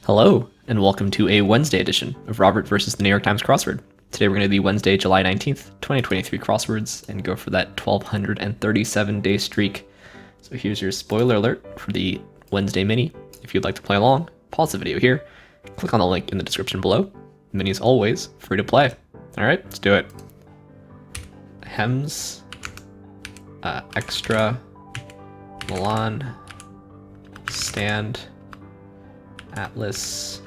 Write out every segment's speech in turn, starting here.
Hello, and welcome to a Wednesday edition of Robert versus the New York Times Crossword. Today we're going to do Wednesday, July 19th, 2023 crosswords and go for that 1,237-day streak. So here's your spoiler alert for the Wednesday mini. If you'd like to play along, pause the video here, click on the link in the description below. The mini is always free to play. Alright, let's do it. Hems, extra, Milan, stand, Atlas,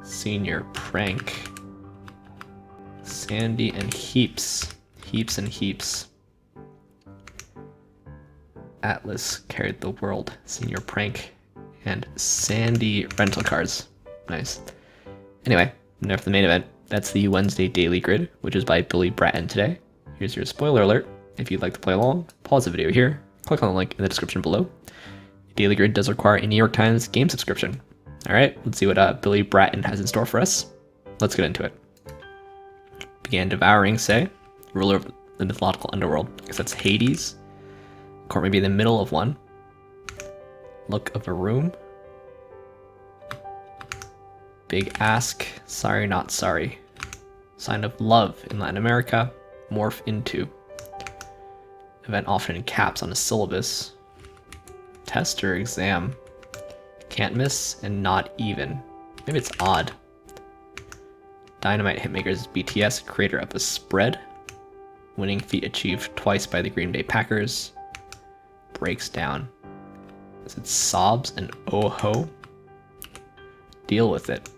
senior prank, Sandy and heaps and heaps. Atlas carried the world, senior prank, and Sandy rental cars. Nice. Anyway, now for the main event, that's the Wednesday daily grid, which is by Billy Bratton today. Here's your spoiler alert. If you'd like to play along, pause the video here, click on the link in the description below. Daily Grid does require a New York Times game subscription. Alright, let's see what Billy Bratton has in store for us. Let's get into it. Began devouring, say, ruler of the mythological underworld. I guess that's Hades. Court may be in the middle of one. Look of a room. Big ask, sorry not sorry. Sign of love in Latin America. Morph into. Event often in caps on a syllabus. Test or exam. Can't miss and not even. Maybe it's odd. Dynamite Hitmakers BTS, creator of a spread. Winning feat achieved twice by the Green Bay Packers. Breaks down. Is it sobs and oh ho? Deal with it.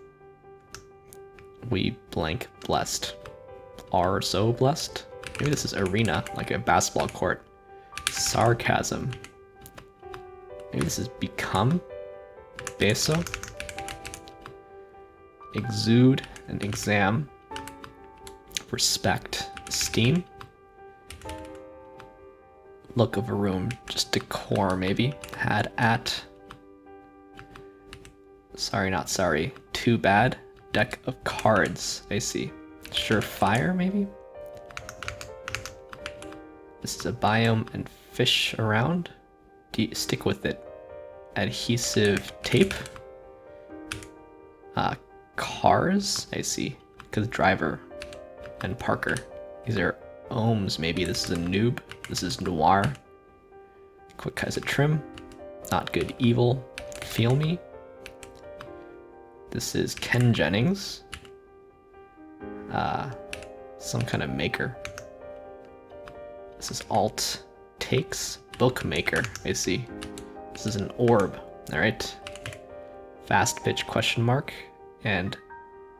We blank blessed. Are so blessed? Maybe this is arena, like a basketball court. Sarcasm. Maybe this is become, beso, exude and exam, respect, esteem, look of a room, just decor maybe, had at, sorry not sorry, too bad, deck of cards, I see, surefire maybe, this is a biome and fish around. Stick with it. Adhesive tape. Cars, I see. Because driver and Parker. These are ohms, maybe. This is a noob. This is noir. Quick as a trim. Not good, evil. Feel me. This is Ken Jennings. Some kind of maker. This is alt takes. Bookmaker, I see. This is an orb, alright. Fast pitch question mark, and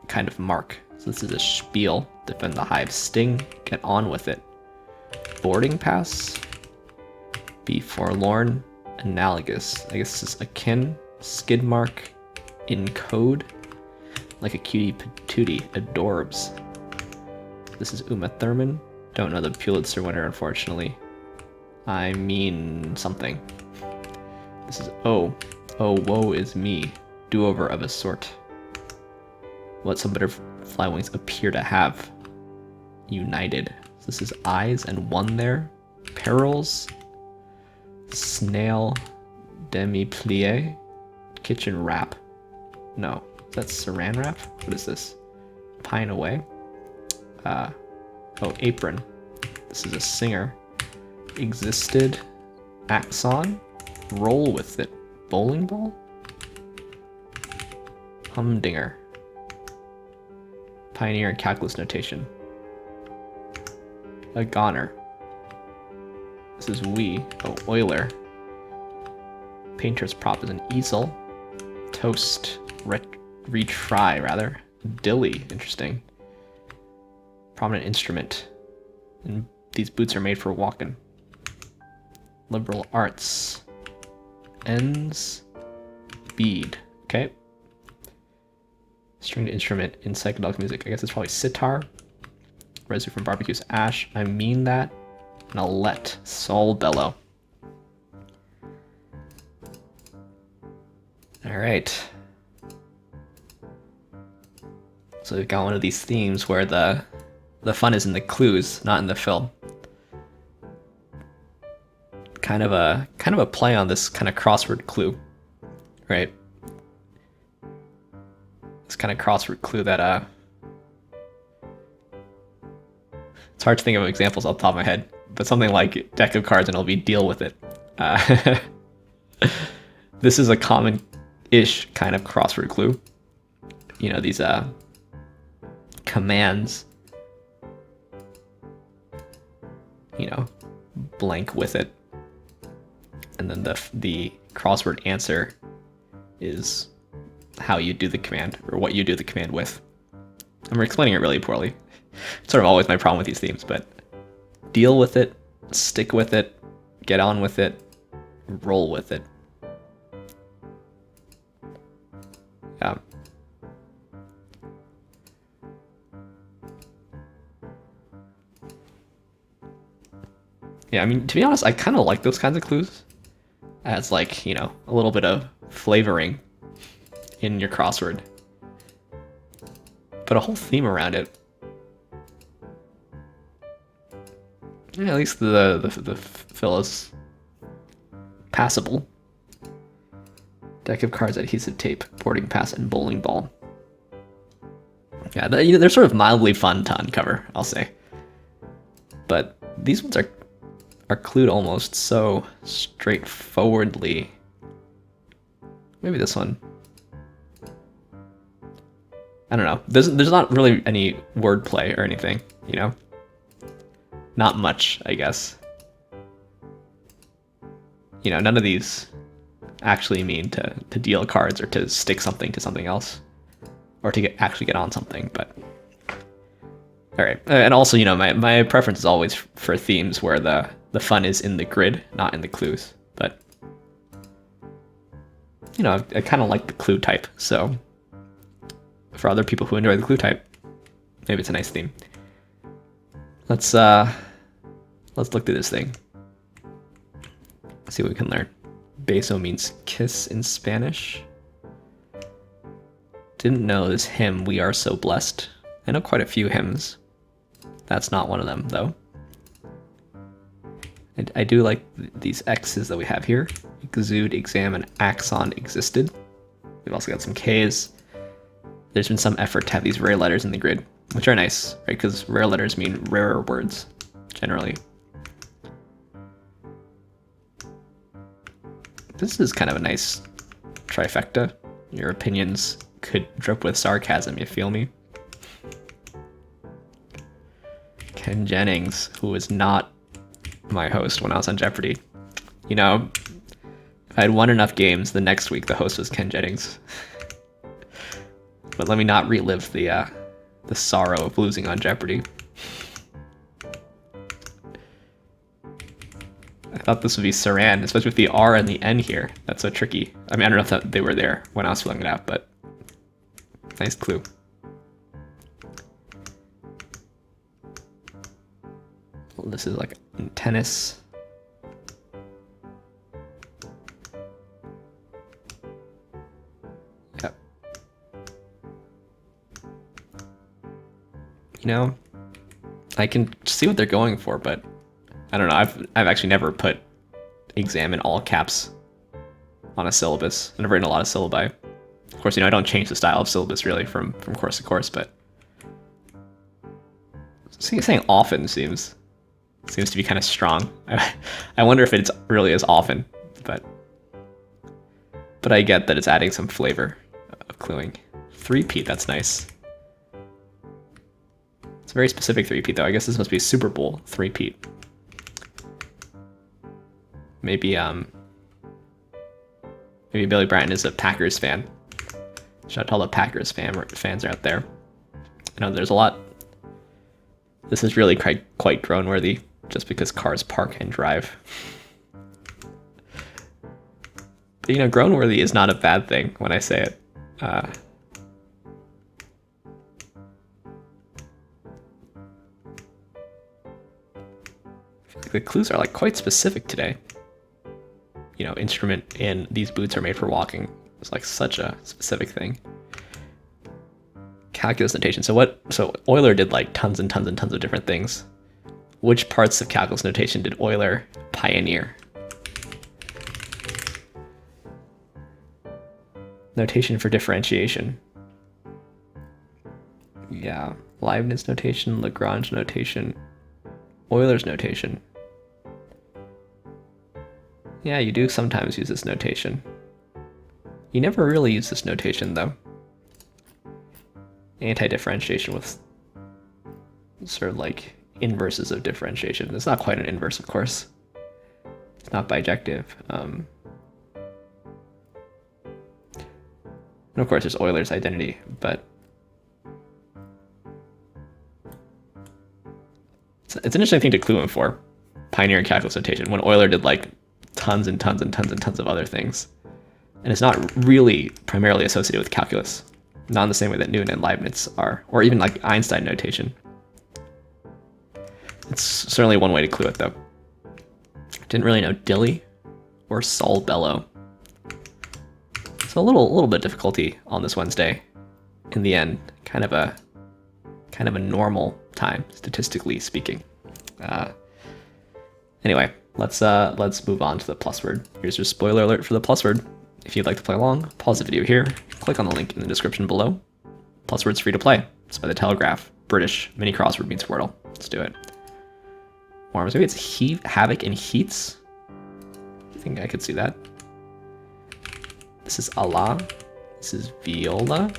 kind of mark. So this is a spiel. Defend the hive sting, get on with it. Boarding pass. Be forlorn, analogous. I guess this is akin, skid mark, in code. Like a cutie patootie, adorbs. This is Uma Thurman. Don't know the Pulitzer winner, unfortunately. I mean something. This is oh woe is me, do-over of a sort. What some butterfly wings appear to have. United. So this is eyes and one there. Perils. Snail. Demi-plie. Kitchen wrap. No, that's saran wrap? What is this? Pine away. Oh, apron. This is a singer. Existed, axon, roll with it, bowling ball, humdinger, pioneer and calculus notation, a goner, this is Euler, painter's prop is an easel, toast, retry rather, dilly, interesting, prominent instrument, and these boots are made for walking. Liberal arts. Ends. Bead. Okay. Stringed instrument in psychedelic music. I guess it's probably sitar. Residue from barbecue's ash. I mean that. And I'll let. Sol bellow. Alright. So we've got one of these themes where the fun is in the clues, not in the fill. kind of a play on this kind of crossword clue, right? this kind of crossword clue that it's hard to think of examples off the top of my head, but something like deck of cards and it'll be deal with it. This is a common-ish kind of crossword clue. You know, these commands, you know, blank with it, and then the crossword answer is how you do the command, or what you do the command with. I'm explaining it really poorly. It's sort of always my problem with these themes, but deal with it, stick with it, get on with it, roll with it. Yeah. Yeah, I mean, to be honest, I kind of like those kinds of clues as, like, you know, a little bit of flavoring in your crossword. But a whole theme around it. Yeah, at least the fill is passable. Deck of cards, adhesive tape, boarding pass, and bowling ball. Yeah, they're sort of mildly fun to uncover, I'll say. But these ones are clued almost so straightforwardly. Maybe this one. I don't know. There's not really any wordplay or anything, you know? Not much, I guess. You know, none of these actually mean to deal cards or to stick something to something else, or to actually get on something, but all right. And also, you know, my preference is always for themes where the fun is in the grid, not in the clues. But you know, I kind of like the clue type, so for other people who enjoy the clue type, maybe it's a nice theme. Let's look through this thing. Let's see what we can learn. Beso means kiss in Spanish. Didn't know this hymn, We Are So Blessed. I know quite a few hymns. That's not one of them, though. I do like these X's that we have here. Exude, exam, and axon existed. We've also got some K's. There's been some effort to have these rare letters in the grid, which are nice, right? Because rare letters mean rarer words, generally. This is kind of a nice trifecta. Your opinions could drip with sarcasm, you feel me? Ken Jennings, who was not my host when I was on Jeopardy. You know, if I had won enough games, the next week the host was Ken Jennings. But let me not relive the sorrow of losing on Jeopardy. I thought this would be Saran, especially with the R and the N here. That's so tricky. I mean, I don't know if they were there when I was filling it out, but nice clue. Well, this is like tennis. Yep. You know, I can see what they're going for, but I don't know. I've actually never put exam in all caps on a syllabus. I've never written a lot of syllabi. Of course, you know, I don't change the style of syllabus really from course to course, but saying often seems to be kind of strong. I wonder if it's really as often, but I get that it's adding some flavor of cluing. Three-peat, that's nice. It's a very specific three-peat though. I guess this must be a Super Bowl three-peat. Maybe Billy Bratton is a Packers fan. Shout out to all the Packers fans out there. I know there's a lot. This is really quite drone worthy, just because cars park and drive. But you know, drone worthy is not a bad thing when I say it. The clues are like quite specific today. You know, instrument and these boots are made for walking. It's like such a specific thing. Calculus notation. So Euler did like tons and tons and tons of different things. Which parts of calculus notation did Euler pioneer? Notation for differentiation. Yeah, Leibniz notation, Lagrange notation, Euler's notation. Yeah, you do sometimes use this notation. You never really use this notation, though. Anti-differentiation with sort of like inverses of differentiation. It's not quite an inverse, of course. It's not bijective. And of course, there's Euler's identity, but it's an interesting thing to clue in for. Pioneering calculus notation, when Euler did like tons and tons and tons and tons of other things. And it's not really primarily associated with calculus. Not in the same way that Newton and Leibniz are, or even like Einstein notation. It's certainly one way to clue it, though. Didn't really know Dilly or Sol Bellow. So a little bit of difficulty on this Wednesday. In the end, kind of a normal time, statistically speaking. Anyway, let's move on to the PlusWord. Here's your spoiler alert for the PlusWord. If you'd like to play along, pause the video here, click on the link in the description below. PlusWord's free to play. It's by The Telegraph. British mini crossword meets Wordle. Let's do it. Or maybe it's Havoc and Heats. I think I could see that. This is Allah. This is Viola.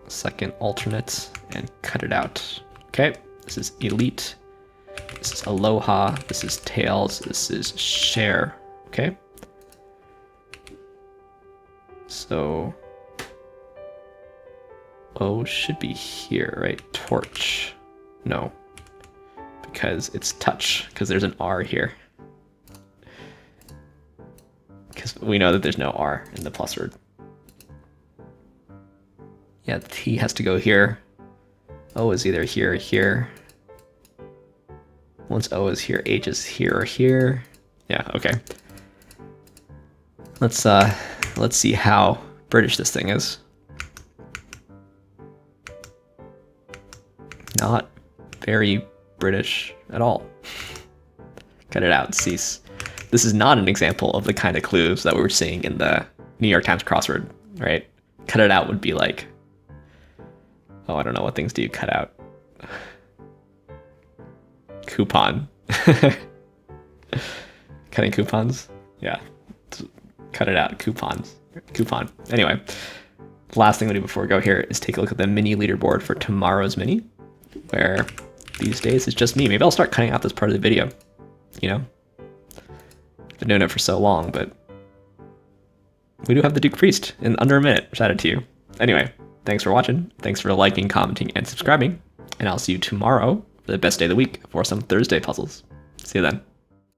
Second alternate, and cut it out. Okay, this is Elite. This is Aloha. This is Tails. This is Share. Okay. So, O should be here, right? Torch. No. Because it's touch, because there's an R here. Because we know that there's no R in the PlusWord. Yeah, T has to go here. O is either here or here. Once O is here, H is here or here. Yeah, okay. Let's see how British this thing is. Not very British at all. Cut it out, cease. This is not an example of the kind of clues that we were seeing in the New York Times crossword, right? Cut it out would be like, oh, I don't know, what things do you cut out? Coupon. Cutting coupons? Yeah. Cut it out. Coupons. Coupon. Anyway, the last thing we do before we go here is take a look at the mini leaderboard for tomorrow's mini, where these days it's just me. Maybe I'll start cutting out this part of the video, you know? Been doing it for so long, but we do have the Duke Priest in under a minute. Shout out to you. Anyway, thanks for watching. Thanks for liking, commenting, and subscribing. And I'll see you tomorrow for the best day of the week for some Thursday puzzles. See you then.